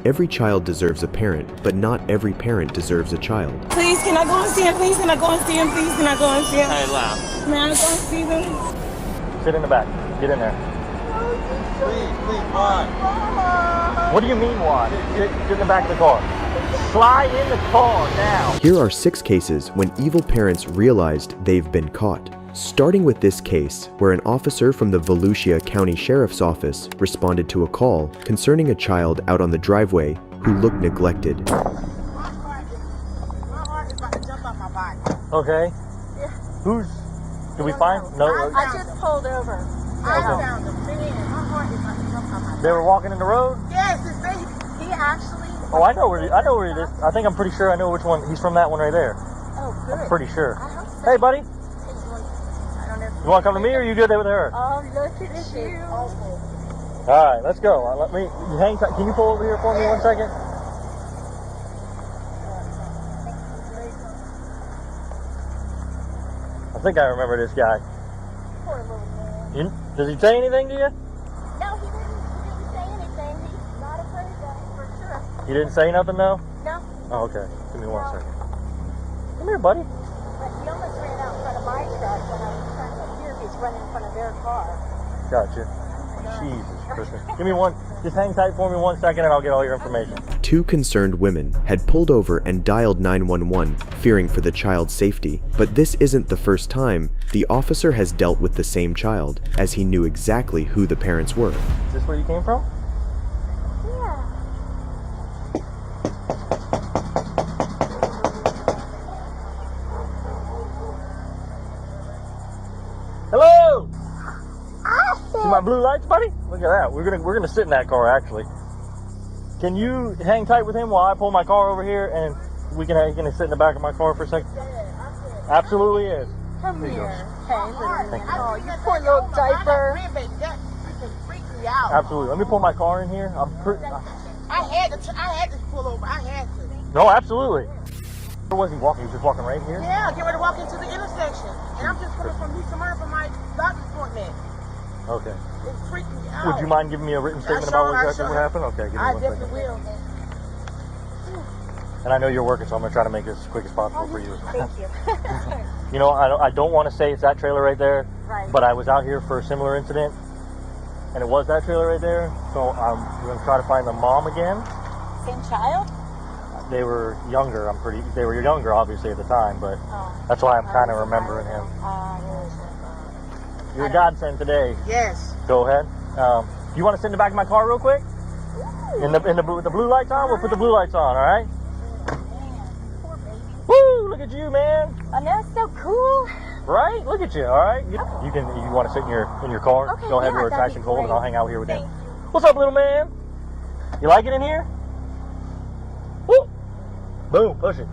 Every child deserves a parent, but not every parent deserves a child. Please, can I go and see him? Please, can I go and see him? Please, can I go and see him? Hey, laugh. May I go and see them? Sit in the back. Get in there. Please, why? What do you mean why? Get in the back of the car. Slide in the car now. Here are 6 cases when evil parents realized they've been caught. Starting with this case, where an officer from the Volusia County Sheriff's Office responded to a call concerning a child out on the driveway who looked neglected. Okay. Who's... Did we find? No. I just pulled over. Okay. They were walking in the road? Yes, his baby. He actually... Oh, I know where it is. I think I'm pretty sure I know which one. He's from that one right there. Oh, good. I'm pretty sure. I hope so. Hey, buddy. I don't know. You want to come to me or you good there with her? Oh, look at you. All right, let's go. Let me hang tight. Can you pull over here for me 1 second? I think I remember this guy. Poor little man. Does he say anything to you? No, he didn't say anything. He's not afraid of it, for sure. He didn't say nothing, though? No. Oh, okay. Give me 1 second. Come here, buddy. But he almost ran out in front of my truck when I was trying to hear he's running in front of their car. Gotcha. Jesus Christmas. Give me one. Just hang tight for me 1 second and I'll get all your information. 2 concerned women had pulled over and dialed 911, fearing for the child's safety. But this isn't the first time the officer has dealt with the same child, as he knew exactly who the parents were. Is this where you came from? Yeah. Hello! See my blue lights, buddy? Look at that. We're gonna sit in that car actually. Can you hang tight with him while I pull my car over here and he can sit in the back of my car for a second? Absolutely is. Come There you here. go. Hey, little Thank you. Oh, you poor little diaper. Absolutely. Let me pull my car in here. I had to pull over. I had to. No, absolutely. Where was he walking? He was just walking right here? Yeah, get ready to walk into the intersection. And I'm just coming from New Smyrna for my doctor's appointment. Okay. It's freaking me out. Would you mind giving me a written statement about exactly what happened? Okay, give me I 1 definitely second. will. And I know you're working, so I'm gonna try to make this as quick as possible for you. Thank you. You know, I don't want to say it's that trailer right there, Right. but I was out here for a similar incident, and it was that trailer right there. So I'm gonna try to find the mom again. Same child? They were younger. They were younger, obviously, at the time, but that's why I'm kind of remembering him. You're a godsend today. Yes. Go ahead. You want to sit in the back of my car real quick? In the blue lights on? We'll put the blue lights on, all right? Poor baby. Woo! Look at you, man. I know, it's so cool. Right? Look at you, all right? You want to sit in your car? Okay, Go ahead, yeah, where it's that'd nice be and cold, and great. I'll hang out here with him. Thanks. What's up, little man? You like it in here? Woo! Boom, push it.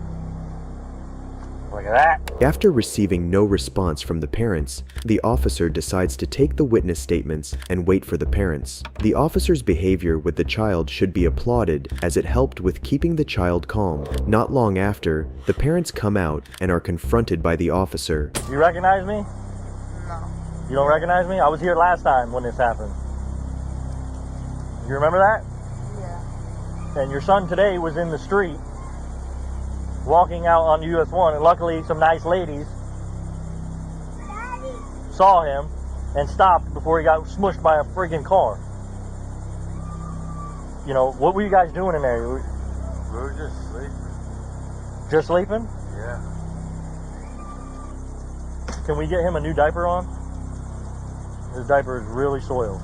Look at that. After receiving no response from the parents, the officer decides to take the witness statements and wait for the parents. The officer's behavior with the child should be applauded, as it helped with keeping the child calm. Not long after, the parents come out and are confronted by the officer. You recognize me? No. You don't recognize me? I was here last time when this happened. You remember that? Yeah. And your son today was in the street walking out on US 1, and luckily some nice ladies saw him and stopped before he got smushed by a freaking car. You know, what were you guys doing in there? We were just sleeping. Just sleeping? Yeah. Can we get him a new diaper on? His diaper is really soiled.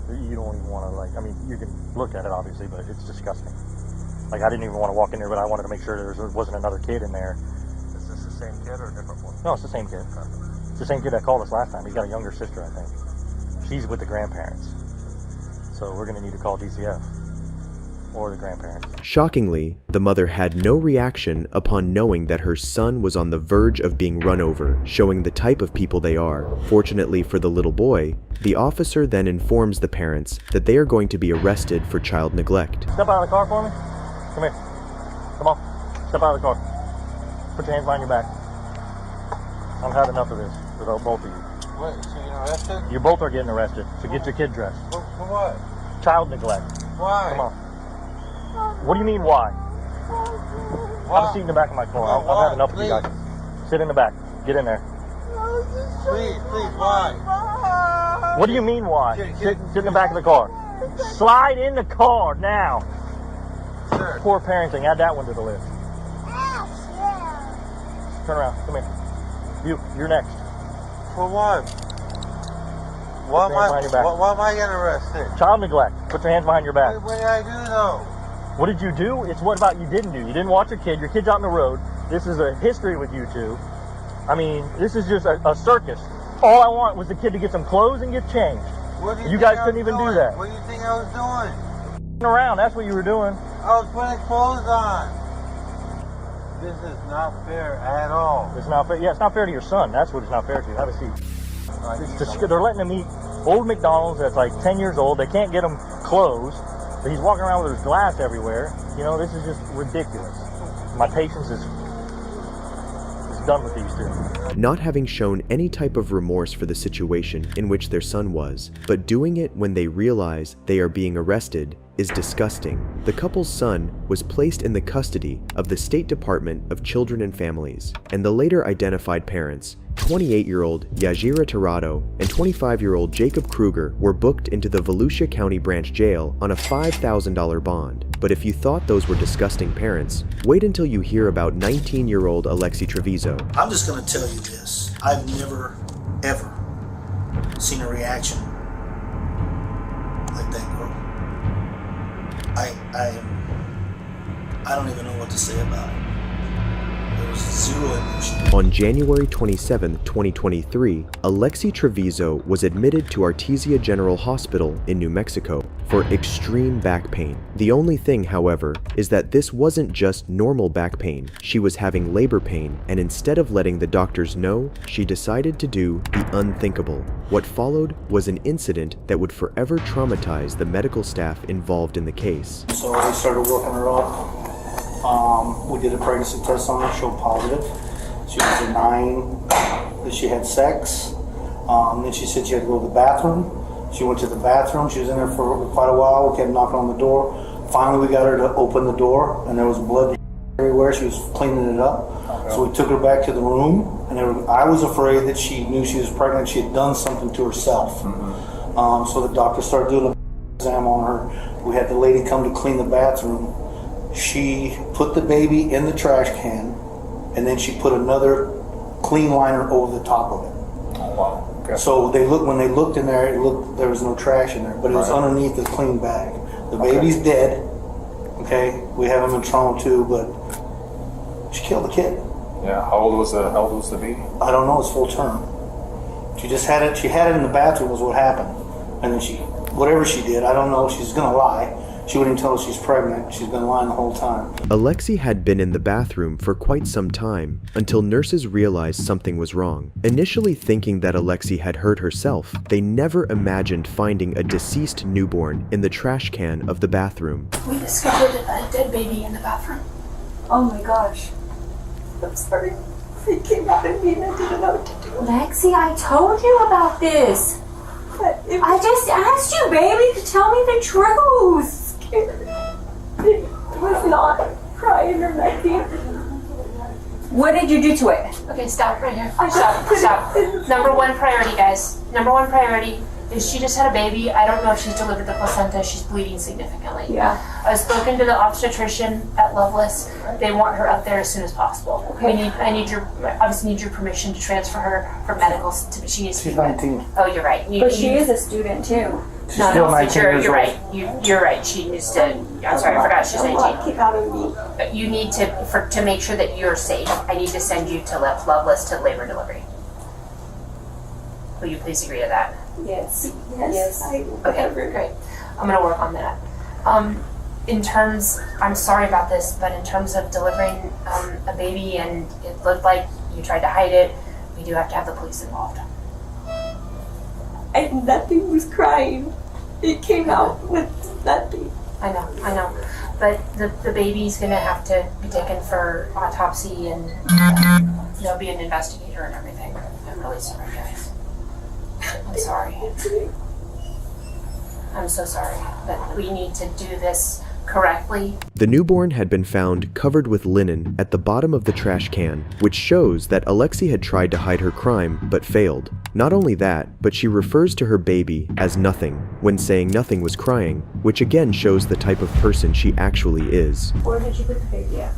You don't even want to, I mean, you can look at it obviously, but it's disgusting. Like, I didn't even want to walk in there, but I wanted to make sure there wasn't another kid in there. Is this the same kid or a different one? No, it's the same kid. It's the same kid that called us last time. He's got a younger sister, I think. She's with the grandparents. So we're going to need to call DCF or the grandparents. Shockingly, the mother had no reaction upon knowing that her son was on the verge of being run over, showing the type of people they are. Fortunately for the little boy, the officer then informs the parents that they are going to be arrested for child neglect. Step out of the car for me. Come here. Come on. Step out of the car. Put your hands behind your back. I've had enough of this with both of you. Wait, so you're arrested? You both are getting arrested, so get your kid dressed. For what? Child neglect. Why? Come on. What do you mean, why? Have a seat in the back of my car. I've had enough of you guys. Sit in the back. Get in there. Please, why? What do you mean, why? Sit in the back of the car. Slide in the car now. Sir. Poor parenting. Add that one to the list. Turn around. Come here. You're next. For what? Why am I getting arrested? Child neglect. Put your hands behind your back. What did I do though? What did you do? It's what about you didn't do. You didn't watch your kid. Your kid's out on the road. This is a history with you two. I mean, this is just a circus. All I want was the kid to get some clothes and get changed. What do You guys couldn't even do that. What do you think I was doing? Around. That's what you were doing. I was putting clothes on. This is not fair at all. It's not fair. Yeah, it's not fair to your son. That's what it's not fair to. Have a seat. They're letting him eat old McDonald's that's like 10 years old. They can't get him clothes. But he's walking around with his glass everywhere. You know, this is just ridiculous. My patience is done with these two. Not having shown any type of remorse for the situation in which their son was, but doing it when they realize they are being arrested, is disgusting. The couple's son was placed in the custody of the State Department of Children and Families, and the later identified parents, 28-year-old Yajira Tirado and 25-year-old Jacob Kruger, were booked into the Volusia County Branch Jail on a $5,000 bond. But if you thought those were disgusting parents, wait until you hear about 19-year-old Alexi Trevizo. I'm just going to tell you this. I've never, ever seen a reaction like that girl. I don't even know what to say about it. There was zero emotion. On January 27, 2023, Alexi Trevizo was admitted to Artesia General Hospital in New Mexico for extreme back pain. The only thing, however, is that this wasn't just normal back pain. She was having labor pain, and instead of letting the doctors know, she decided to do the unthinkable. What followed was an incident that would forever traumatize the medical staff involved in the case. So they started working her up. We did a pregnancy test on her, showed positive. She was denying that she had sex. Then she said she had to go to the bathroom. She went to the bathroom. She was in there for quite a while. We kept knocking on the door. Finally, we got her to open the door, and there was blood everywhere. She was cleaning it up. So we took her back to the room, and I was afraid that she knew she was pregnant. She had done something to herself. So the doctor started doing an exam on her. We had the lady come to clean the bathroom. She put the baby in the trash can, and then she put another clean liner over the top of it. Oh, wow. Okay. So when they looked in there, there was no trash in there, but it was underneath the clean bag. The baby's dead. Okay, we have him in trauma too, but she killed the kid. Yeah. How old was the baby? I don't know. It's full term. She just had it. She had it in the bathroom. Was what happened, and then whatever she did, I don't know. She's gonna lie. She wouldn't tell us she's pregnant. She's been lying the whole time. Alexi had been in the bathroom for quite some time until nurses realized something was wrong. Initially thinking that Alexi had hurt herself, they never imagined finding a deceased newborn in the trash can of the bathroom. We discovered a dead baby in the bathroom. Oh my gosh. I'm sorry. It came out of me and I didn't know what to do. Lexi, I told you about this. I just asked you, baby, to tell me the truth. It was not crying or nothing. What did you do to it? Okay, stop right here. Stop. Number one priority, guys. Number one priority is she just had a baby. I don't know if she's delivered the placenta. She's bleeding significantly. Yeah. I've spoken to the obstetrician at Loveless. They want her up there as soon as possible. Okay. I need your permission to transfer her for medical. She needs to She's be 19. Oh, you're right. But she is a student too. She's still 19 years you're old. right. You're right. She needs to. I'm sorry, I forgot she's A lot 19. came out of me. But you need to make sure that you're safe. I need to send you to Loveless to labor and delivery. Will you please agree to that? Yes. Okay, great. I'm gonna work on that. In terms, I'm sorry about this, but in terms of delivering a baby and it looked like you tried to hide it, we do have to have the police involved. And nothing was crying. It came out with nothing. I know. But the baby's gonna have to be taken for autopsy and there'll be an investigator and everything. I'm really sorry, guys. I'm sorry. I'm so sorry, but we need to do this correctly. The newborn had been found covered with linen at the bottom of the trash can, which shows that Alexi had tried to hide her crime but failed. Not only that, but she refers to her baby as nothing when saying nothing was crying, which again shows the type of person she actually is. Where did you put the baby at?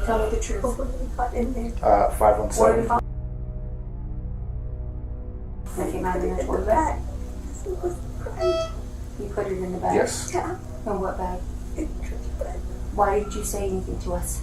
Tell me the truth. In there. 517. I came out in the toilet bag. You put it in the bag? Yes. Yeah. In what bag? Why did you say anything to us?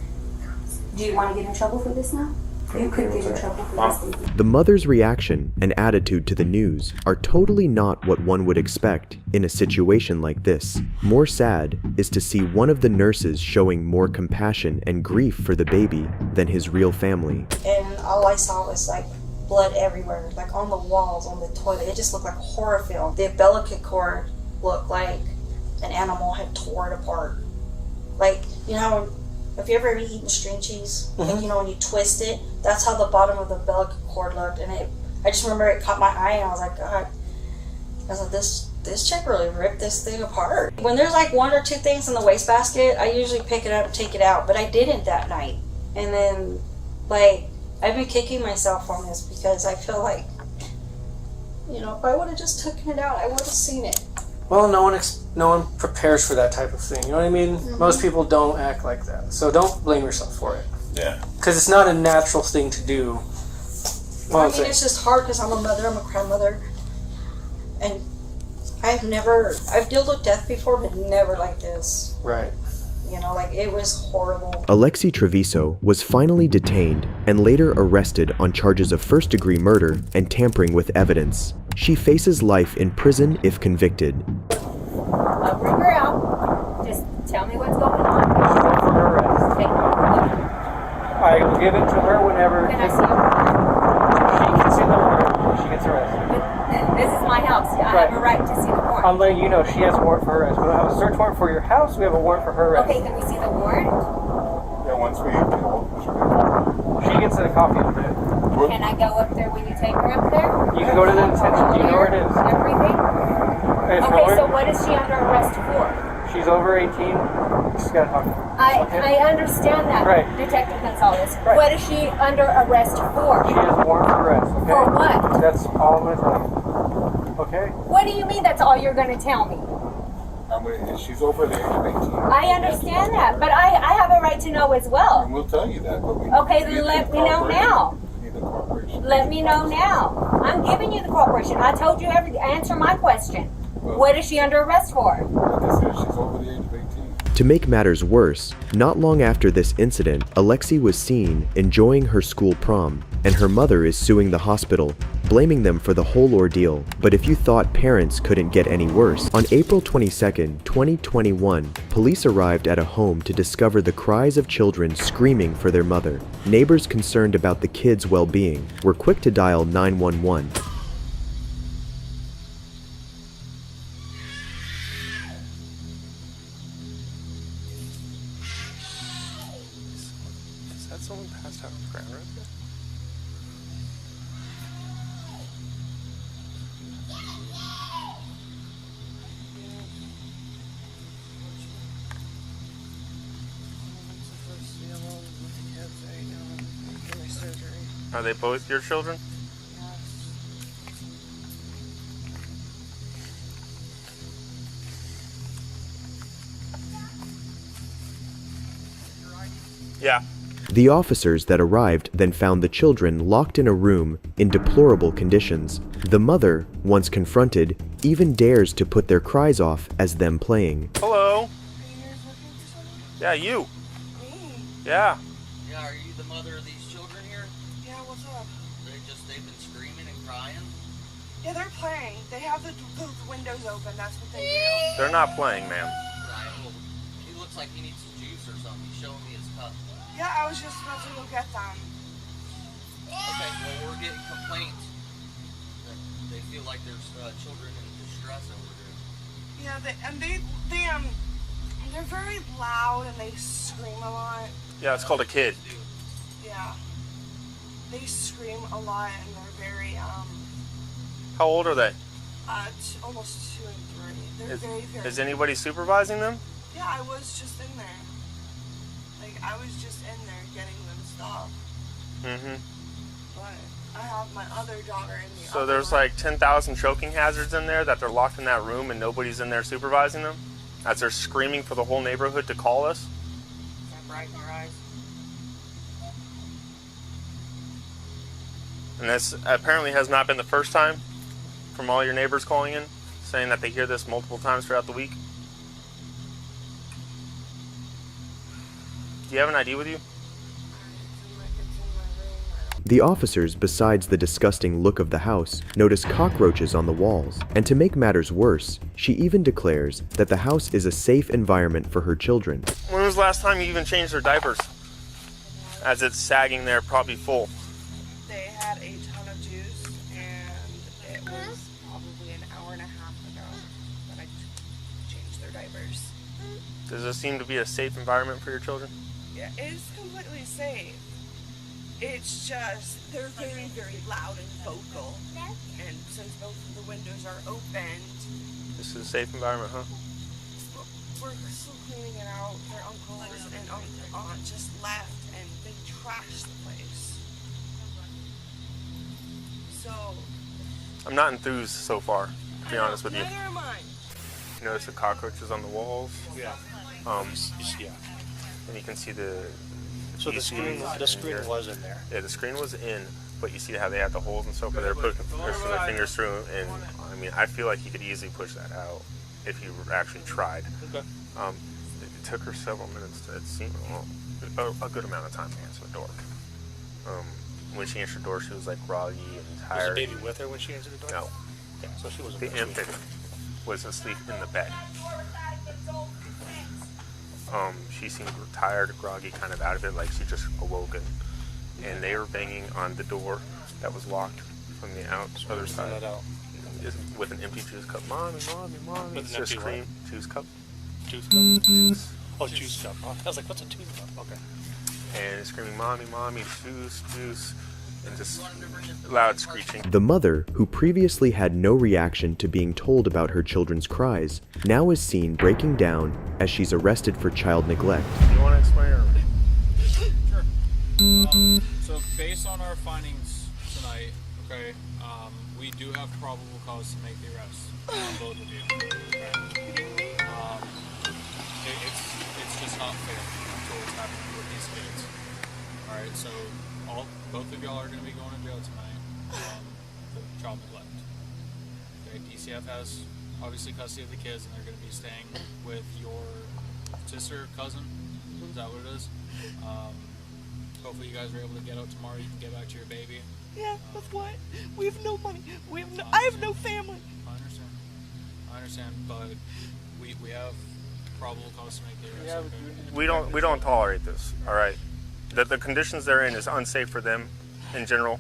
Do you want to get in trouble for this now? You could get in trouble for this. The mother's reaction and attitude to the news are totally not what one would expect in a situation like this. More sad is to see one of the nurses showing more compassion and grief for the baby than his real family. And all I saw was like blood everywhere, like on the walls, on the toilet. It just looked like a horror film. The umbilical cord looked like an animal had tore it apart. Like, you know how, have you ever eaten string cheese? And you know when you twist it, that's how the bottom of the umbilical cord looked. And I just remember it caught my eye and I was like, God. I was like, this chick really ripped this thing apart. When there's like one or two things in the wastebasket, I usually pick it up and take it out, but I didn't that night. And then, like, I've been kicking myself on this because I feel like, you know, if I would have just taken it out, I would have seen it. Well, no one prepares for that type of thing. You know what I mean? Most people don't act like that. So don't blame yourself for it. Yeah. Because it's not a natural thing to do. I mean, it's just hard because I'm a mother, I'm a grandmother. And I've dealt with death before, but never like this. Right. You know, like, it was horrible. Alexi Treviso was finally detained and later arrested on charges of first-degree murder and tampering with evidence. She faces life in prison if convicted. I'll bring her out. Just tell me what's going on. She's up for her arrest. Okay. I will give it to her whenever. Can I see her warrant? She can see the warrant when she gets arrested. This is my house. I have a right to see the warrant. I'm letting you know she has a warrant for her arrest. We don't have a search warrant for your house. We have a warrant for her arrest. Okay, can we see the warrant? Yeah, once we She gets a copy of it. Can I go up there when you take her up there? You can go to the detention. Do you know where it is? Everything? Okay, so what is she under arrest for? She's over 18. She's got a copy. I understand that, Right. Detective Gonzalez. Right. What is she under arrest for? She has a warrant for arrest. Okay. For what? That's all I'm going to tell you. Okay? What do you mean that's all you're going to tell me? she's over the age of 18. I understand that, but I have a right to know as well. And we'll tell you that, but we Okay, then let me know now. need the cooperation. Let me know now. I'm giving you the cooperation. I told you answer my question. What is she under arrest for? Like I said, she's over the age of 18. To make matters worse, not long after this incident, Alexi was seen enjoying her school prom, and her mother is suing the hospital, blaming them for the whole ordeal. But if you thought parents couldn't get any worse, on April 22nd, 2021, police arrived at a home to discover the cries of children screaming for their mother. Neighbors concerned about the kids' well-being were quick to dial 911. Someone passed out on the ground right there? Are they both your children? Yeah. The officers that arrived then found the children locked in a room in deplorable conditions. The mother, once confronted, even dares to put their cries off as them playing. Hello? Yeah, you. Me? Yeah. Yeah, are you the mother of these children here? Yeah, what's up? They've been screaming and crying? Yeah, they're playing. They have the windows open. That's what they do. They're not playing, ma'am. Right, well, he looks like he needs some juice or something. He's showing me his cup. Yeah, I was just about to go get them. Okay, well, we're getting complaints that they feel like there's children in distress over here. Yeah, they're very loud and they scream a lot. Yeah, it's called a kid. Yeah. They scream a lot and they're very, How old are they? almost 2 and 3. They're very, very Is anybody supervising them? Yeah, I was just in there. Like, I was just in there getting them stopped. Mm-hmm. But I have my other daughter in the So other there's room. like 10,000 choking hazards in there that they're locked in that room and nobody's in there supervising them? As they're screaming for the whole neighborhood to call us? Is that bright in your eyes? And this apparently has not been the first time from all your neighbors calling in, saying that they hear this multiple times throughout the week. Do you have an ID with you? The officers, besides the disgusting look of the house, notice cockroaches on the walls, and to make matters worse, she even declares that the house is a safe environment for her children. When was the last time you even changed their diapers? As it's sagging there, probably full. They had a ton of juice, and it was probably an hour and a half ago that I changed their diapers. Does this seem to be a safe environment for your children? Yeah, it's completely safe. It's just, they're very, very loud and vocal. And since both of the windows are opened, This is a safe environment, huh? we're still cleaning it out. Their uncles and aunt just left and they trashed the place. So, I'm not enthused so far, to be honest with you. neither am I. You notice the cockroaches on the walls? Yeah. Yeah. And you can see the... So the screen was in there. Yeah, the screen was in, but you see how they had the holes and so forth. They're pushing their fingers through, and I mean, I feel like you could easily push that out if you actually tried. Okay. It took her several minutes to, it seemed, a good amount of time to answer the door. When she answered the door, she was like groggy and tired. Was the baby with her when she answered the door? No. Okay, so she wasn't. The infant was asleep in the bed. She seemed tired, groggy, kind of out of it, like she just awoken. And they were banging on the door that was locked from the other side. With an empty juice cup. Mommy, mommy, mommy. With an empty scream. Juice cup. Juice cup? Juice. Oh, juice cup. Oh, I was like, what's a juice cup? Okay. And screaming, mommy, mommy, juice, juice. And just loud screeching. The mother, who previously had no reaction to being told about her children's cries, now is seen breaking down as she's arrested for child neglect. You want to explain or? Sure. So based on our findings tonight, okay, we do have probable cause to make the arrest on both of you. Okay? It's just not fair to what's happening with these kids. Alright, so both of y'all are going to be going to jail tonight for child neglect. Okay, DCF has obviously custody of the kids, and they're going to be staying with your sister, cousin. Is that what it is? Hopefully you guys are able to get out tomorrow. You can get back to your baby. Yeah, with what? We have no money. I have no family. I understand, but we have probable cause to make the arrest. Okay? We don't tolerate this. All right. The conditions they're in is unsafe for them in general.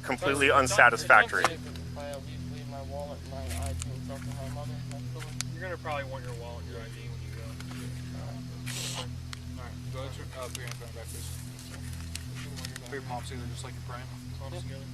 Completely unsatisfactory. Leave my wallet and my ID and stuff to my mother. You're gonna probably want your wallet, your ID when you go. Alright, go ahead, put your hands behind your back, please. Put your palms together just like you're praying. Palms together.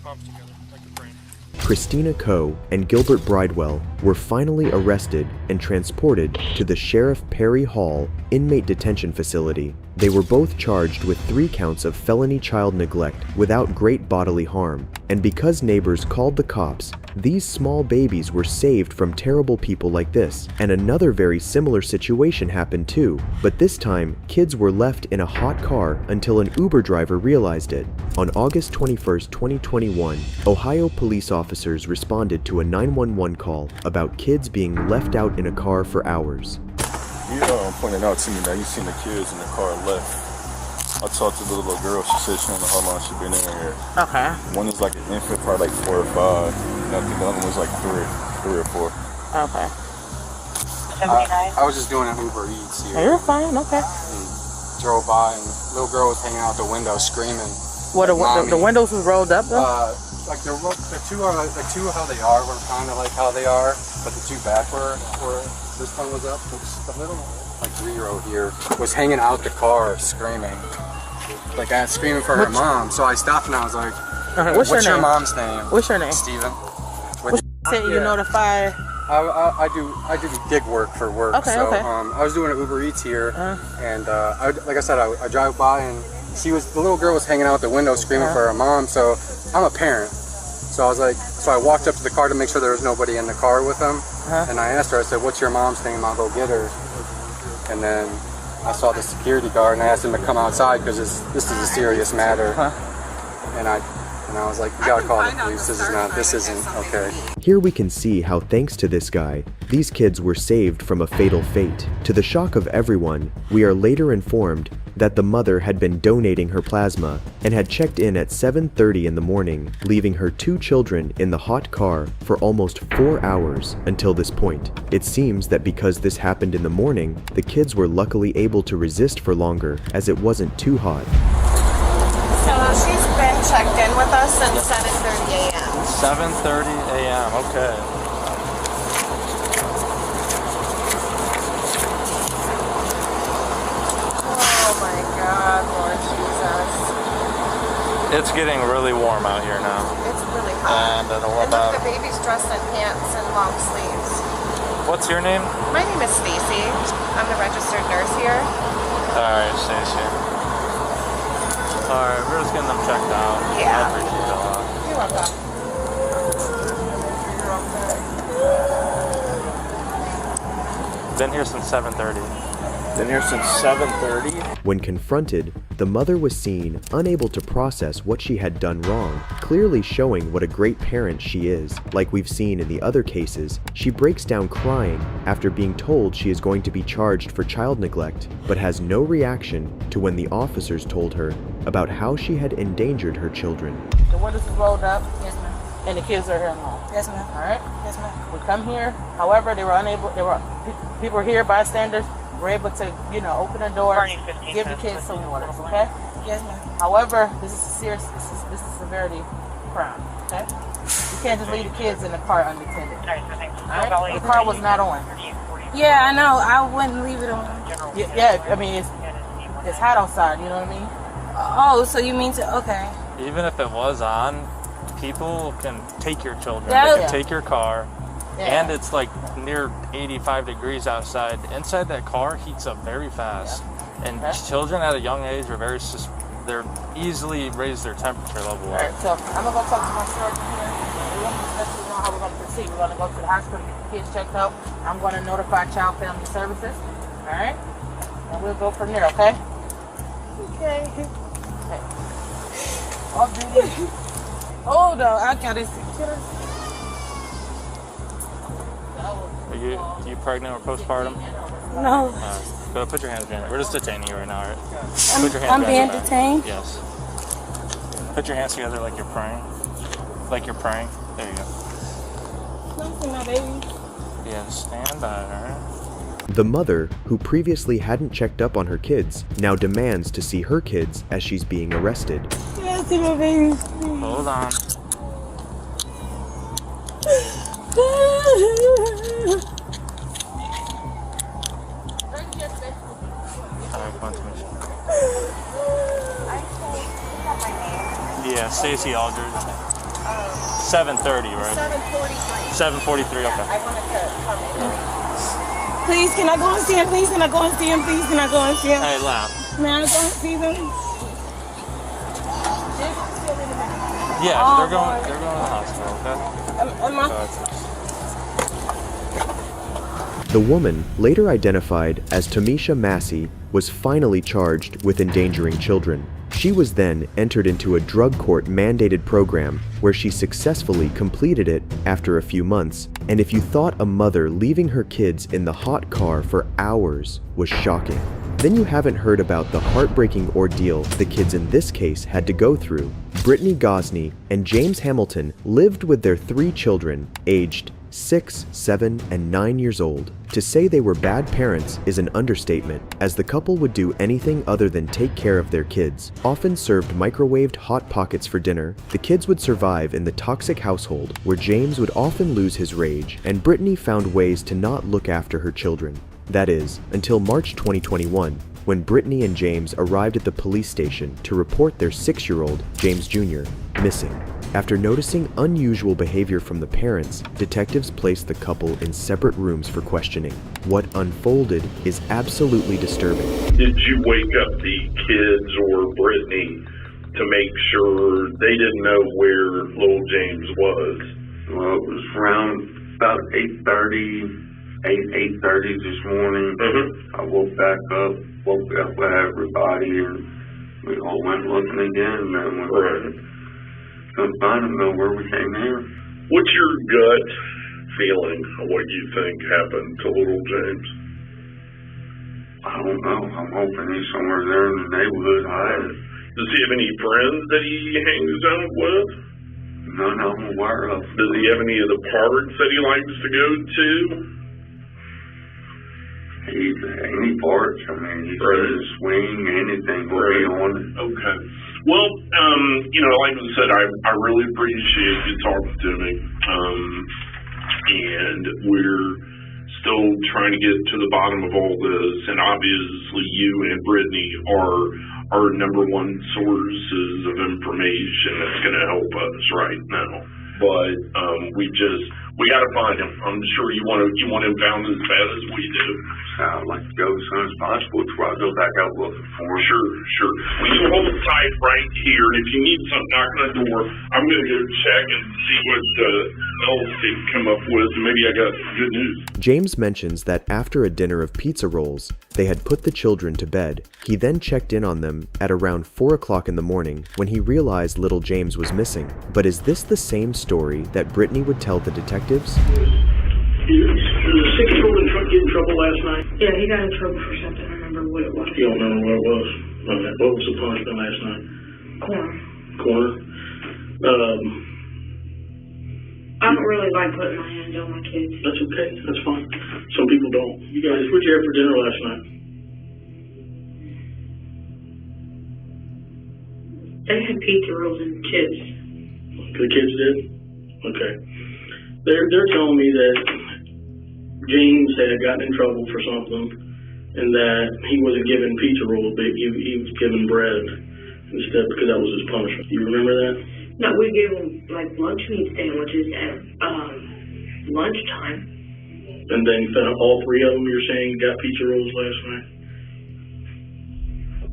Palms together, like you're praying. Christina Coe and Gilbert Bridewell were finally arrested and transported to the Sheriff Perry Hall inmate detention facility. They were both charged with 3 counts of felony child neglect without great bodily harm, and because neighbors called the cops, these small babies were saved from terrible people like this. And another very similar situation happened too, but this time kids were left in a hot car until an Uber driver realized it. On August 21st, 2021, Ohio police officers responded to a 911 call about kids being left out in a car for hours. You pointed out to me that you seen the kids in the car left. I talked to the little girl. She said she don't know how long she been in here. Okay. One is like an infant, probably like 4 or 5. And I think the other one was like 3 or 4. Okay. I was just doing an Uber Eats here. You're fine. Okay. And drove by, and the little girl was hanging out the window screaming. What the windows was rolled up though? Like the two how they are were kind of like how they are, but the 2 back were this one was up. The little like 3-year-old here was hanging out the car screaming, like screaming for her mom. So I stopped and I was like, What's your your mom's name? What's your name? Steven. Say you notify I do gig work for work. Okay, so okay. I was doing an Uber Eats here, and like I said, I drive by and the little girl was hanging out the window screaming for her mom. So I'm a parent, so I walked up to the car to make sure there was nobody in the car with them, and I asked her. I said, "What's your mom's name? I'll go get her." And then I saw the security guard, and I asked him to come outside because this is a serious matter. And I was like, "You gotta call the police. This isn't okay." Here we can see how, thanks to this guy, these kids were saved from a fatal fate. To the shock of everyone, we are later informed that the mother had been donating her plasma and had checked in at 7:30 in the morning, leaving her 2 children in the hot car for almost 4 hours until this point. It seems that because this happened in the morning, the kids were luckily able to resist for longer as it wasn't too hot. So she's been checked in with us since 7:30 a.m. 7:30 a.m. Okay. Oh my God, Lord Jesus. It's getting really warm out here now. It's really hot. And And look, the baby's dressed in pants and long sleeves. What's your name? My name is Stacy. I'm the registered nurse here. Alright, Stacy. Alright, we're just getting them checked out. Yeah. I appreciate it a lot. You're welcome. Been here since 7:30. Been here since 7:30. When confronted, the mother was seen unable to process what she had done wrong, clearly showing what a great parent she is. Like we've seen in the other cases, she breaks down crying after being told she is going to be charged for child neglect, but has no reaction to when the officers told her about how she had endangered her children. The windows is rolled up. Yes, ma'am. And the kids are here now. Yes, ma'am. All right. Yes, ma'am. We come here. However, people here, bystanders, were able to, open the door, give the kids some water. Okay. Yes, ma'am. However, this is serious. This is severity crime. Okay. You can't just leave the kids in the car unattended. All right. The car was not on. Yeah, I know. I wouldn't leave it on. Yeah. I mean, it's hot outside. You know what I mean? Oh, so you mean to? Okay. Even if it was on, people can take your children, Yeah. they can take your car, and it's like near 85 degrees outside. Inside that car heats up very fast, and children at a young age are they're easily raise their temperature level. All right, so I'm gonna go talk to my sergeant here. We're gonna discuss how we're gonna proceed. We're gonna go to the hospital, get the kids checked out. I'm gonna notify Child Family Services. All right, and we'll go from there. Okay. Okay. All duty. Hold on, I gotta see. Are you pregnant or postpartum? No. Go put your hands behind. We're just detaining you right now, right? I'm Put your hands being behind your back. detained? Yes. Put your hands together like you're praying. Like you're praying. There you go. Don't see my baby. Yeah, stand by, alright? The mother, who previously hadn't checked up on her kids, now demands to see her kids as she's being arrested. Can I see my baby? Hold on. Yeah, Stacy Aldridge. 7:30, right? 7:43. Okay. I wanted to come in. Please, can I go and see him? Please, can I go and see him? Please, can I go and see him? Hey, laugh. May I go and see them? Yeah, they're going to the hospital, okay? The woman, later identified as Tamisha Massey, was finally charged with endangering children. She was then entered into a drug court mandated program where she successfully completed it after a few months. And if you thought a mother leaving her kids in the hot car for hours was shocking, then you haven't heard about the heartbreaking ordeal the kids in this case had to go through. Brittany Gosney and James Hamilton lived with their 3 children, aged 6, 7, and 9 years old. To say they were bad parents is an understatement, as the couple would do anything other than take care of their kids. Often served microwaved Hot Pockets for dinner, the kids would survive in the toxic household where James would often lose his rage, and Brittany found ways to not look after her children. That is, until March 2021, when Brittany and James arrived at the police station to report their 6-year-old, James Jr., missing. After noticing unusual behavior from the parents, detectives placed the couple in separate rooms for questioning. What unfolded is absolutely disturbing. Did you wake up the kids or Brittany to make sure they didn't know where little James was? Well, it was around about 8:30 this morning. I woke back up with everybody, and we all went looking again, and then we couldn't find them nowhere. We came here. What's your gut feeling of what you think happened to little James? I don't know. I'm hoping he's somewhere there in the neighborhood hiding. Does he have any friends that he hangs out with? None I'm aware of. Does he have any of the parks that he likes to go to? Any parts. I mean, he's ready to swing, anything will be on it. Okay. Well, like I said, I really appreciate you talking to me. And we're still trying to get to the bottom of all this. And obviously you and Brittany are our number one sources of information that's going to help us right now. But we got to find him. I'm sure you want him found as bad as we do. I'd like to go as soon as possible before I go back out looking for him. Sure. Well, you hold tight right here, and if you need something knocking on the door, I'm going to go check and see what else they can come up with. Maybe I got good news. James mentions that after a dinner of pizza rolls, they had put the children to bed. He then checked in on them at around 4 o'clock in the morning when he realized little James was missing. But is this the same story that Brittany would tell the detectives? Was Sickos get in trouble last night? Yeah, he got in trouble for something. I remember what it was. You don't remember what it was? Okay. What was the punishment last night? Corner. I don't really like putting my hands on my kids. That's okay. That's fine. Some people don't. You guys, what'd you have for dinner last night? They had pizza rolls and chips. The kids did? Okay. They're telling me that James had gotten in trouble for something, and that he wasn't given pizza rolls, but he was given bread instead, because that was his punishment. You remember that? No, we gave him like lunch meat sandwiches at lunchtime. And then all three of them, you're saying, got pizza rolls last night?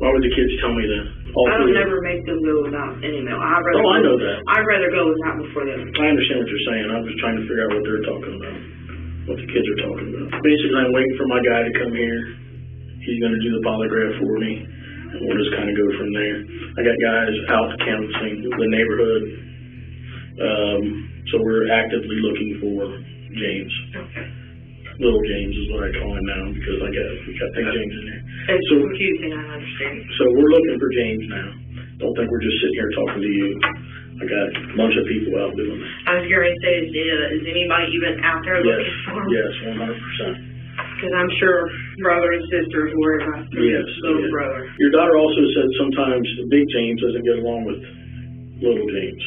Why would the kids tell me that? I don't never make them go without any meal. I know that. I'd rather go without before them. I understand what you're saying. I'm just trying to figure out what they're talking about. What the kids are talking about. Basically, I'm waiting for my guy to come here. He's going to do the polygraph for me, and we'll just kind of go from there. I got guys out canvassing the neighborhood, so we're actively looking for James. Okay. Little James is what I call him now, because we got Big James in there. It's confusing, I understand. So we're looking for James now. Don't think we're just sitting here talking to you. I got a bunch of people out doing it. I was going to say, is anybody even out there looking for him? Yes, 100%. Because I'm sure brother and sisters worry about little brother. Your daughter also said sometimes the Big James doesn't get along with little James.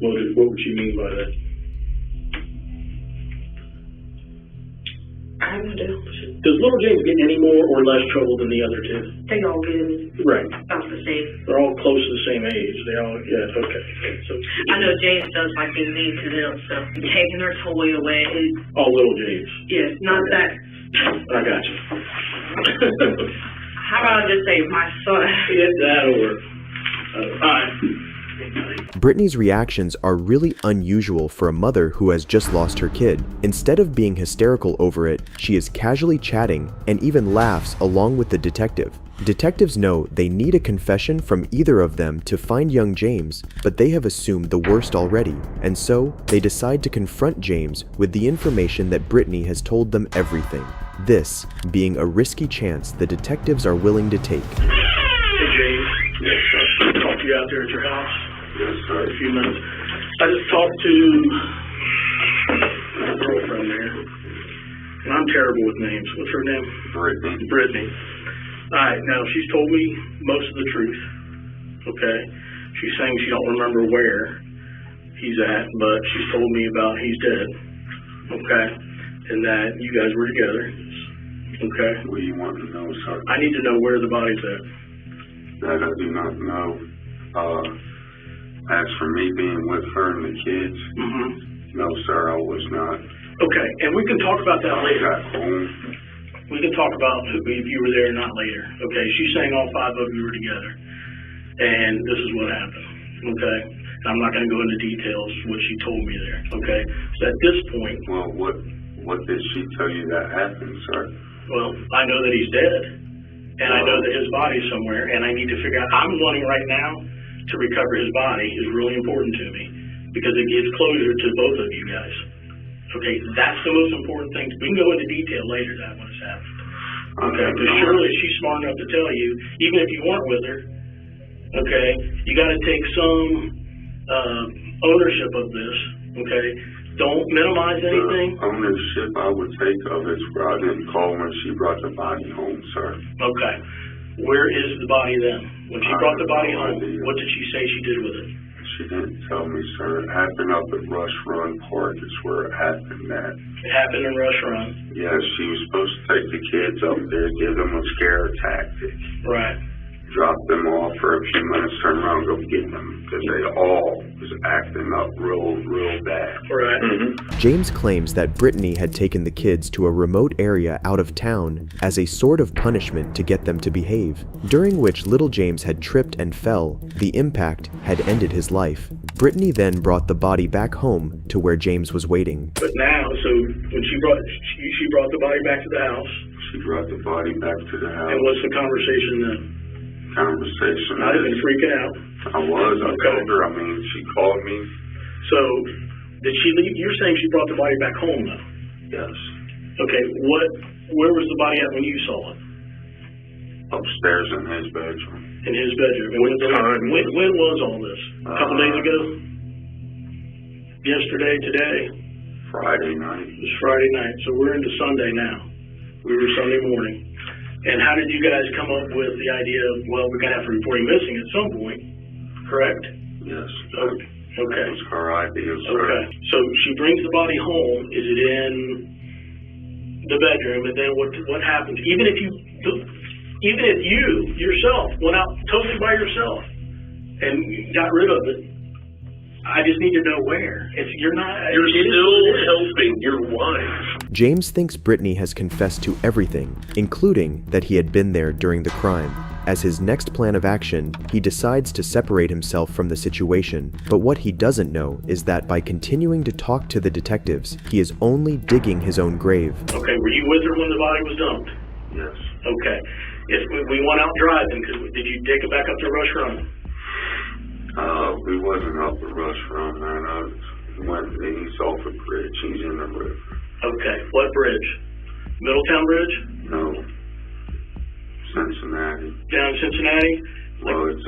What would she mean by that? I don't know. Does little James get any more or less trouble than the other two? They all get about the same. They're all close to the same age. They all, okay. So, I know James does like being mean to them, so taking their toy away. All little James? Yes, not that. I got you. How about I just say my son? Get that over. All right. Brittany's reactions are really unusual for a mother who has just lost her kid. Instead of being hysterical over it, she is casually chatting and even laughs along with the detective. Detectives know they need a confession from either of them to find young James, but they have assumed the worst already, and so they decide to confront James with the information that Brittany has told them everything. This being a risky chance the detectives are willing to take. Hey, James. Yes, sir. Talk to you out there at your house. Yes, sir. A few minutes. I just talked to my girlfriend there, and I'm terrible with names. What's her name? Brittany. All right. Now she's told me most of the truth. Okay. She's saying she don't remember where he's at, but she's told me about he's dead. Okay. And that you guys were together. Okay. What do you want to know, sir? I need to know where the body's at. That I do not know. As for me being with her and the kids, no, sir, I was not. Okay, and we can talk about that I later. got home. We can talk about if you were there or not later. Okay, she's saying all 5 of you were together, and this is what happened. Okay, and I'm not going to go into details what she told me there. Okay, so at this point, Well, what did she tell you that happened, sir? well, I know that he's dead, and I know that his body's somewhere, and I need to figure out. I'm wanting right now to recover his body is really important to me because it gives closure to both of you guys. Okay, that's the most important thing. We can go into detail later that when it's happened. Okay, because surely she's smart enough to tell you, even if you weren't with her, okay, you got to take some ownership of this, okay? Don't minimize anything. The ownership I would take of it is where I didn't call when she brought the body home, sir. Okay. Where is the body then? When she brought the body home, what did she say she did with it? She didn't tell me, sir. It happened up at Rush Run Park is where it happened at. It happened in Rush Run. Yes, she was supposed to take the kids up there, give them a scare tactic. Right. Drop them off for a few minutes, turn around, go get them. Because they all was acting up real bad. Right. James claims that Brittany had taken the kids to a remote area out of town as a sort of punishment to get them to behave, during which little James had tripped and fell. The impact had ended his life. Brittany then brought the body back home to where James was waiting. But now, so when she brought the body back to the house. She brought the body back to the house. And what's the conversation then? Conversation. I've been freaking out. I was. I told her. I mean, she called me. So, did she leave? You're saying she brought the body back home, though? Yes. Okay. Where was the body at when you saw it? Upstairs in his bedroom. In his bedroom. When was all this? A couple days ago? Yesterday? Today? Friday night. It was Friday night. So we're into Sunday now. We were Sunday morning. And how did you guys come up with the idea of, well, we're going to have to report him missing at some point, correct? Yes. Okay. That was her idea, sir. Okay. So she brings the body home. Is it in the bedroom? And then what happens? Even if you yourself went out totally by yourself and got rid of it, I just need to know where. You're still helping your wife. James thinks Brittany has confessed to everything, including that he had been there during the crime. As his next plan of action, he decides to separate himself from the situation, but what he doesn't know is that by continuing to talk to the detectives, he is only digging his own grave. Okay, were you with her when the body was dumped? Yes. Okay. If we went out driving, did you take it back up to Rush Run? We wasn't up the Rush Run, man. He's off a bridge. He's in the river. Okay. What bridge? Middletown Bridge? No. Cincinnati. Down in Cincinnati? Well, it's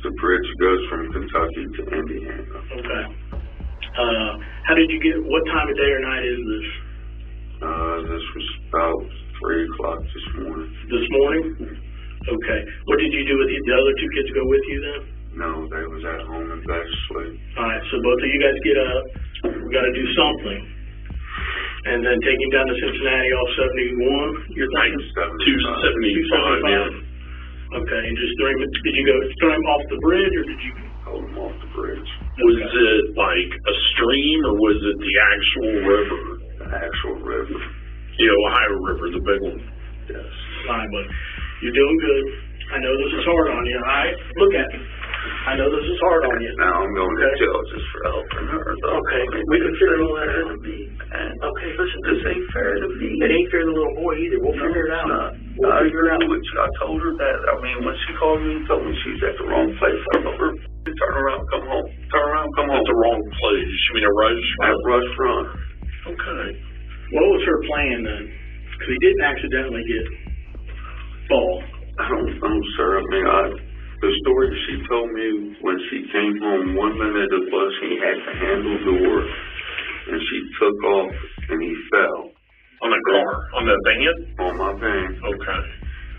the bridge that goes from Kentucky to Indiana. Okay. How did you what time of day or night is this? This was about 3 o'clock this morning. This morning? Okay. What did you do with the other 2 kids go with you then? No, they was at home in bed asleep. Alright, so both of you guys get up. We got to do something. And then take him down to Cincinnati off 71. You're thinking 275. Okay, and just did you throw him off the bridge or did you hold him off the bridge? Was it like a stream or was it the actual river? The actual river. The Ohio River, the big one. Yes. Fine, but you're doing good. I know this is hard on you. Alright, look at me. I know this is hard on you. Now I'm going to jail just for helping her. Okay, we can figure all that out. Okay, listen, this ain't fair to me. It ain't fair to the little boy either. We'll figure it out. We'll figure it out. I told her that. I mean, when she called me and told me she was at the wrong place, I told her, turn around, come home. Turn around, come home. At the wrong place. You mean a Rush Run? At Rush Run. Okay. What was her plan then? Because he didn't accidentally fall. I don't know, sir. I mean, the story she told me when she came home, 1 minute it was he had the handle door and she took off and he fell. On the car? On the van? On my van. Okay.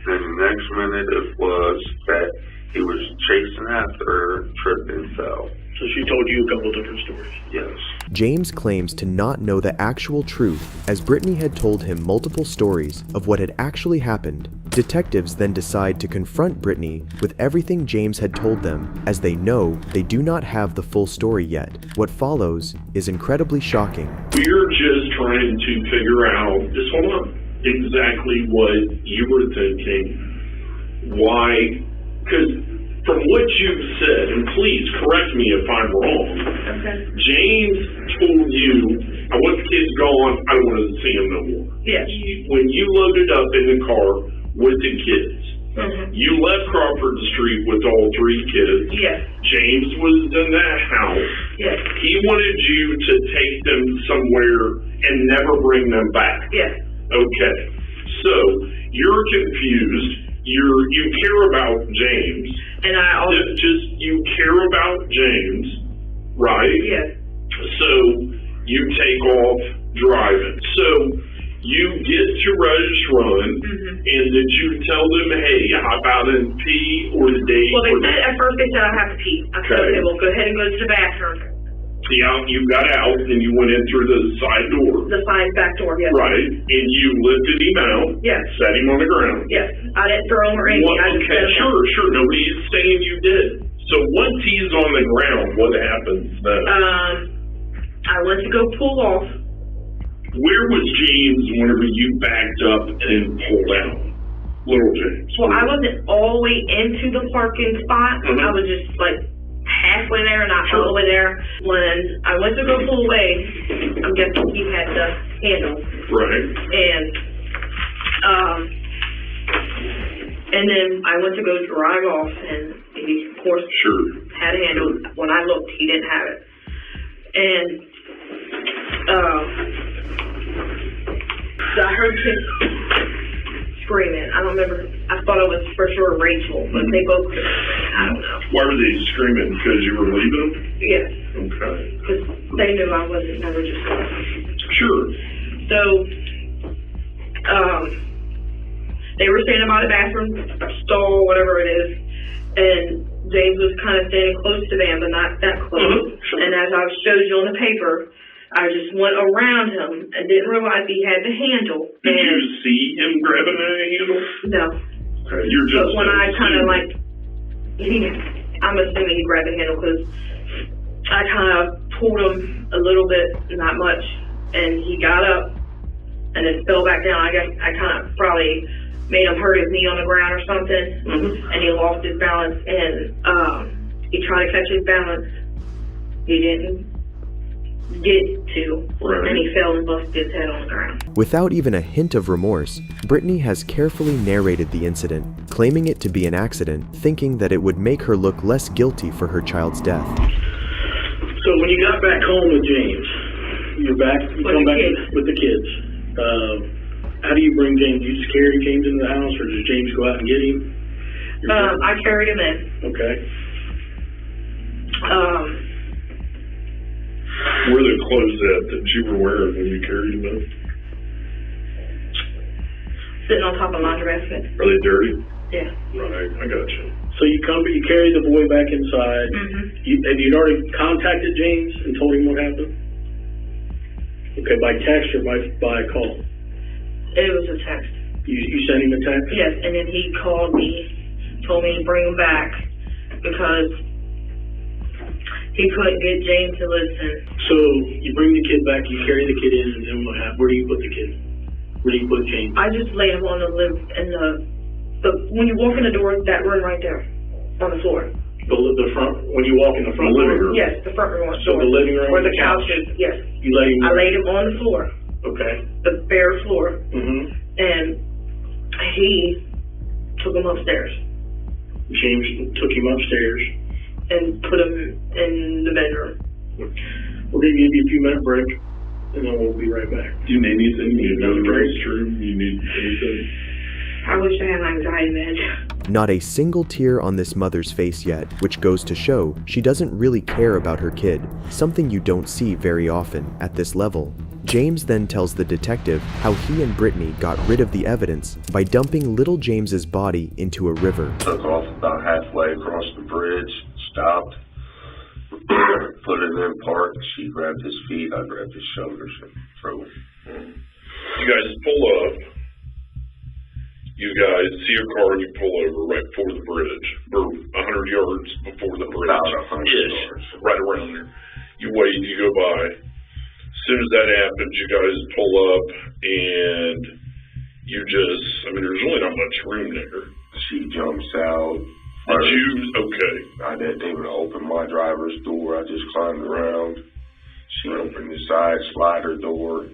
Then the next minute it was that he was chasing after her, tripped and fell. So she told you a couple different stories? Yes. James claims to not know the actual truth, as Brittany had told him multiple stories of what had actually happened, Detectives then decide to confront Brittany with everything James had told them, as they know they do not have the full story yet. What follows is incredibly shocking. We're just trying to figure out, exactly what you were thinking. Why? Because from what you've said, and please correct me if I'm wrong, James told you, I want the kids gone, I don't want to see them no more. Yes. When you loaded up in the car with the kids, you left Crawford Street with all 3 kids. Yes. James was in that house. Yes. He wanted you to take them somewhere and never bring them back. Yes. Okay. So you're confused. You care about James. And I also you care about James, right? Yes. So you take off driving. So you get to Rush Run, and did you tell them, hey, how about in pee or the date? Well, at first they said I have to pee. I said, okay, well, go ahead and go to the bathroom. Yeah, you got out and you went in through the side door. The side back door, yes. Right, and you lifted him out. Yes. Set him on the ground. Yes, I didn't throw him or anything. Okay, sure. Nobody's saying you did. So once he's on the ground, what happens then? I went to go pull off. Where was James whenever you backed up and pulled out? Little James. Well, I wasn't all the way into the parking spot. I was just like halfway there, not all the way there. When I went to go pull away, I'm guessing he had the handle. Right. And then I went to go drive off, and he, of course, had a handle. When I looked, he didn't have it. And I heard kids screaming. I don't remember. I thought it was for sure Rachel, but they both could have been. I don't know. Why were they screaming? Because you were leaving? Yes. Okay. Because they knew I wasn't never just going. Sure. So, they were standing by the bathroom stall, whatever it is, and James was kind of standing close to them, but not that close. And as I showed you on the paper, I just went around him and didn't realize he had the handle. Did you see him grabbing a handle? No. Okay, you're just. But when I kind of like, I'm assuming he grabbed the handle because I kind of pulled him a little bit, not much, and he got up and then fell back down. I guess I kind of probably made him hurt his knee on the ground or something, and he lost his balance, and he tried to catch his balance. He didn't get to, and he fell and busted his head on the ground. Without even a hint of remorse, Brittany has carefully narrated the incident, claiming it to be an accident, thinking that it would make her look less guilty for her child's death. So when you got back home with James, you come back with the kids. How do you bring James? You just carry James into the house, or does James go out and get him? I carried him in. Okay. Where are the clothes at that you were wearing when you carried them in? Sitting on top of a laundry basket. Are they dirty? Yeah. Right, I got you. So you carry the boy back inside. Have you already contacted James and told him what happened? Okay, by text or by call? It was a text. You sent him a text? Yes, and then he called me, told me to bring him back because he couldn't get James to listen. So you bring the kid back, you carry the kid in, and then what happens? Where do you put the kid? Where do you put James? I just laid him on the when you walk in the door, that room right there, on the floor. The front, when you walk in the front living room? Yes, the front room. So the living room? Where the couch is, yes. You laid him? I laid him on the floor. Okay. The bare floor. And he took him upstairs. James took him upstairs and put him in the bedroom. We're going to give you a few minute break, and then we'll be right back. Do you need anything? You need another restroom? You need anything? I wish I had an anxiety med. Not a single tear on this mother's face yet, which goes to show she doesn't really care about her kid, something you don't see very often at this level. James then tells the detective how he and Brittany got rid of the evidence by dumping little James's body into a river. Took off about halfway across the bridge, stopped, put him in park. She grabbed his feet, I grabbed his shoulders and threw him. You guys pull up. You guys see a car and you pull over right before the bridge, or 100 yards before the bridge. About 100 Ish, yards. right around there. You wait, you go by. As soon as that happens, you guys pull up and you just, I mean, there's really not much room there. She jumps out. Did you, okay. I didn't even open my driver's door. I just climbed around. She opened the side slider door,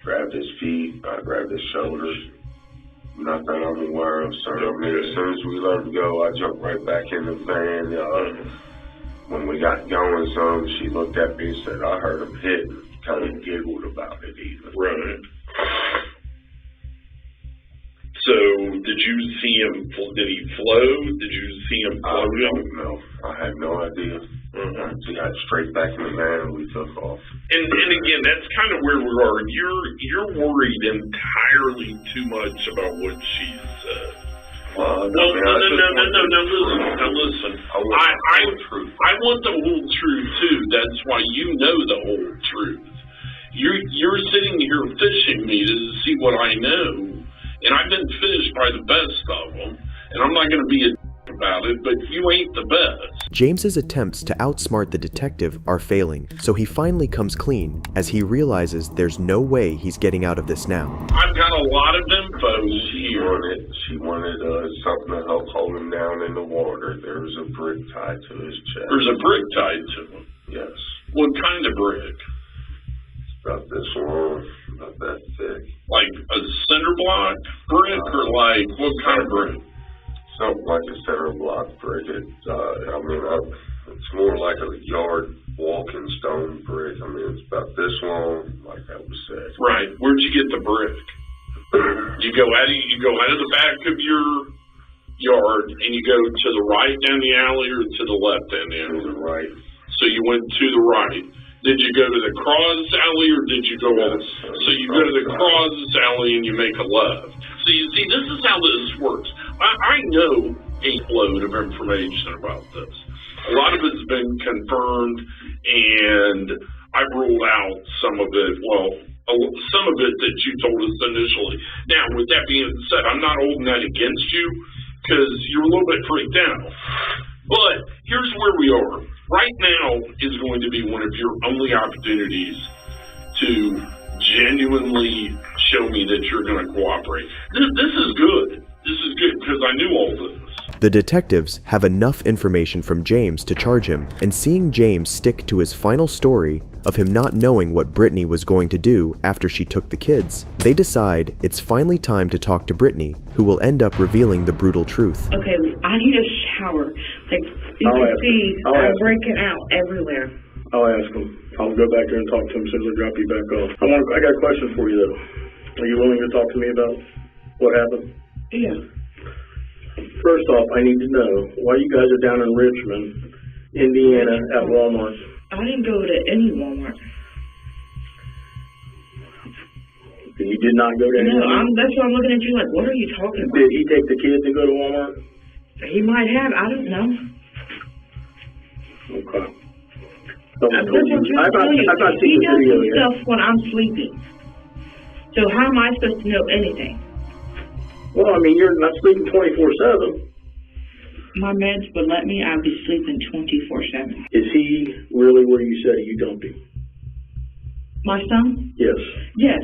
grabbed his feet, I grabbed his shoulders. Nothing I'm aware of, sir. I mean, as soon as we let him go, I jumped right back in the van. When we got going some, she looked at me and said, I heard him hit, and kind of giggled about it even. Right. So, did you see him, did he float? Did you see him floating? I don't know. I had no idea. She got straight back in the van and we took off. And again, that's kind of where we are. You're worried entirely too much about what she said. No, listen. I want the whole truth too. That's why you know the whole truth. You're sitting here fishing me to see what I know, and I've been fished by the best of them, and I'm not going to be a about it, but you ain't the best. James's attempts to outsmart the detective are failing, so he finally comes clean as he realizes there's no way he's getting out of this now. I've got a lot of info here. She wanted something to help hold him down in the water. There was a brick tied to his chest. There's a brick tied to him? Yes. What kind of brick? About this long, about that thick. Like a cinder block brick, or like what kind of brick? Something like a center block brick. It's more like a yard walking stone brick. I mean, it's about this long, like that was said. Right. Where'd you get the brick? You go out of the back of your yard and you go to the right down the alley or to the left down the alley? To the right. So you went to the right. Did you go to the cross alley or did you go on? So you go to the cross alley and you make a left. So you see, this is how this works. I know a load of information about this. A lot of it's been confirmed, and I've ruled out some of it. Well, some of it that you told us initially. Now, with that being said, I'm not holding that against you because you're a little bit freaked out. But here's where we are. Right now is going to be one of your only opportunities to genuinely show me that you're going to cooperate. This is good. This is good because I knew all this. The detectives have enough information from James to charge him, and seeing James stick to his final story of him not knowing what Brittany was going to do after she took the kids, they decide it's finally time to talk to Brittany, who will end up revealing the brutal truth. Okay, I need a shower. Like, you can see I'm breaking out everywhere. I'll ask him. I'll go back there and talk to him as soon as I drop you back off. I got a question for you, though. Are you willing to talk to me about what happened? Yeah. First off, I need to know why you guys are down in Richmond, Indiana, at Walmart. I didn't go to any Walmart. You did not go to any Walmart? No, that's why I'm looking at you like, what are you talking about? Did he take the kids and go to Walmart? He might have. I don't know. Okay. I've not seen the video yet. He does stuff when I'm sleeping. So how am I supposed to know anything? Well, I mean, you're not sleeping 24/7. My meds would let me. I'd be sleeping 24/7. Is he really where you said you dumped him? My son? Yes. Yes.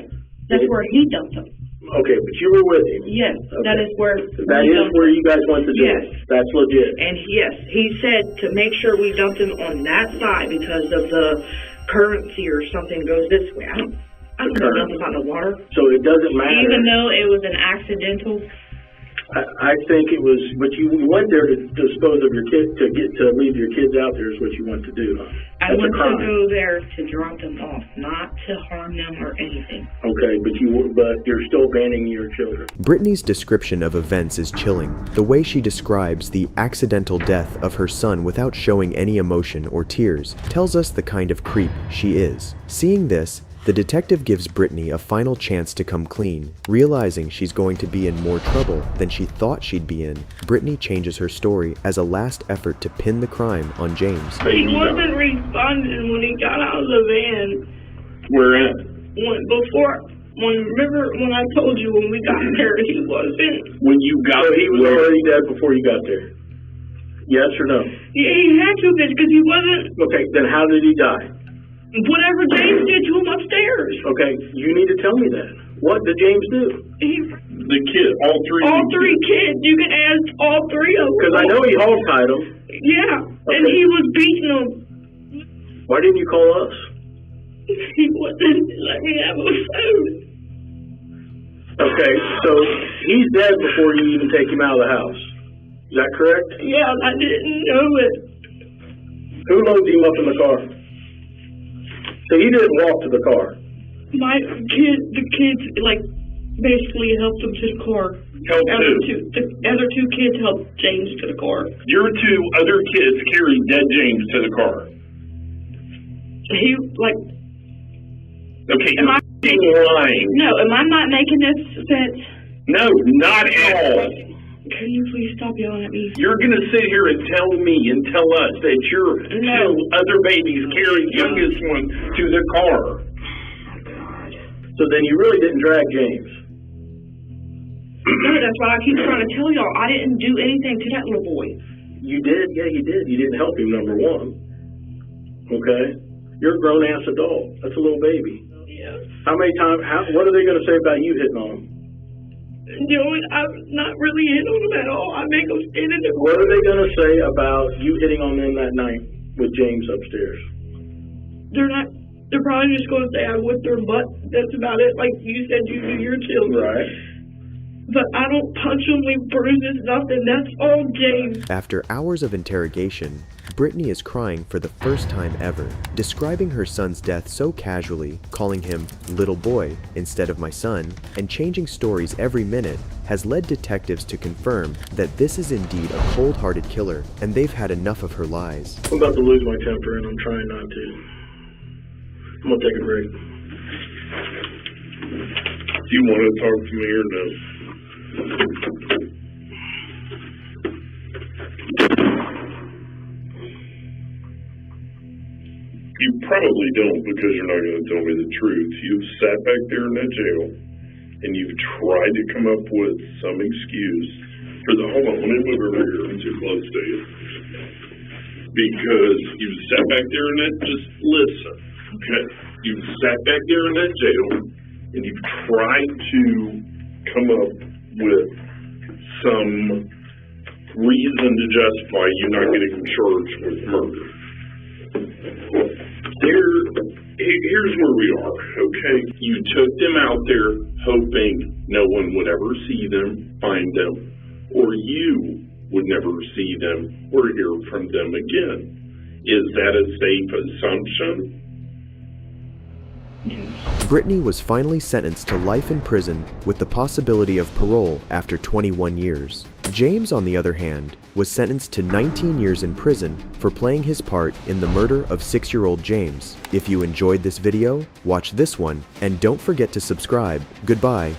That's where he dumped him. Okay, but you were with him. Yes, okay. That is where. That is where you guys went to do it. Yes. That's legit. And yes, he said to make sure we dumped him on that side because of the currency or something goes this way. I don't know nothing about the water. So it doesn't matter. Even though it was an accidental. I think it was, but you went there to dispose of your kids, to leave your kids out there is what you went to do. I went to go there to drop them off, not to harm them or anything. Okay, but you're still abandoning your children. Brittany's description of events is chilling. The way she describes the accidental death of her son without showing any emotion or tears tells us the kind of creep she is. Seeing this, the detective gives Brittany a final chance to come clean. Realizing she's going to be in more trouble than she thought she'd be in, Brittany changes her story as a last effort to pin the crime on James. He wasn't responding when he got out of the van. Where at? Remember when I told you when we got there, he wasn't. When you got there, he was already dead before you got there. Yes or no? Yeah, he had to because he wasn't. Okay, then how did he die? Whatever James did to him upstairs. Okay, you need to tell me that. What did James do? The kid, all three kids. You can ask all three of them. Because I know he hog-tied them. Yeah, and he was beating them. Why didn't you call us? He wouldn't let me have a phone. Okay, so he's dead before you even take him out of the house. Is that correct? Yeah, I didn't know it. Who loaded him up in the car? So he didn't walk to the car. The kids, like, basically helped him to the car. Helped who? The other two kids helped James to the car. Your two other kids carried dead James to the car. He, like... Okay, you're lying. No, am I not making this sense? No, not at all. Can you please stop yelling at me? You're going to sit here and tell me and tell us that your two other babies carried youngest one to the car. So then you really didn't drag James. No, that's why I keep trying to tell y'all. I didn't do anything to that little boy. You did? Yeah, you did. You didn't help him, number one. Okay? You're a grown-ass adult. That's a little baby. Yeah. How many times, what are they going to say about you hitting on him? You know, I'm not really hitting on them at all. I make them stand in the corner. What are they going to say about you hitting on them that night with James upstairs? They're probably just going to say I whipped their butt. That's about it. Like you said, you do your children. Right. But I don't punch them, leave bruises, nothing. That's all James. After hours of interrogation, Brittany is crying for the first time ever, describing her son's death so casually, calling him little boy instead of my son, and changing stories every minute has led detectives to confirm that this is indeed a cold-hearted killer and they've had enough of her lies. I'm about to lose my temper and I'm trying not to. I'm going to take a break. Do you want to talk to me or no? You probably don't because you're not going to tell me the truth. You've sat back there in that jail and you've tried to come up with some excuse for the, hold on, let me move over here. I'm too close to you. Because you've sat back there in that, just listen, okay? You've sat back there in that jail and you've tried to come up with some reason to justify you not getting charged with murder. Here's where we are, okay? You took them out there hoping no one would ever see them, find them, or you would never see them or hear from them again. Is that a safe assumption? Brittany was finally sentenced to life in prison with the possibility of parole after 21 years. James, on the other hand, was sentenced to 19 years in prison for playing his part in the murder of 6-year-old James. If you enjoyed this video, watch this one, and don't forget to subscribe. Goodbye.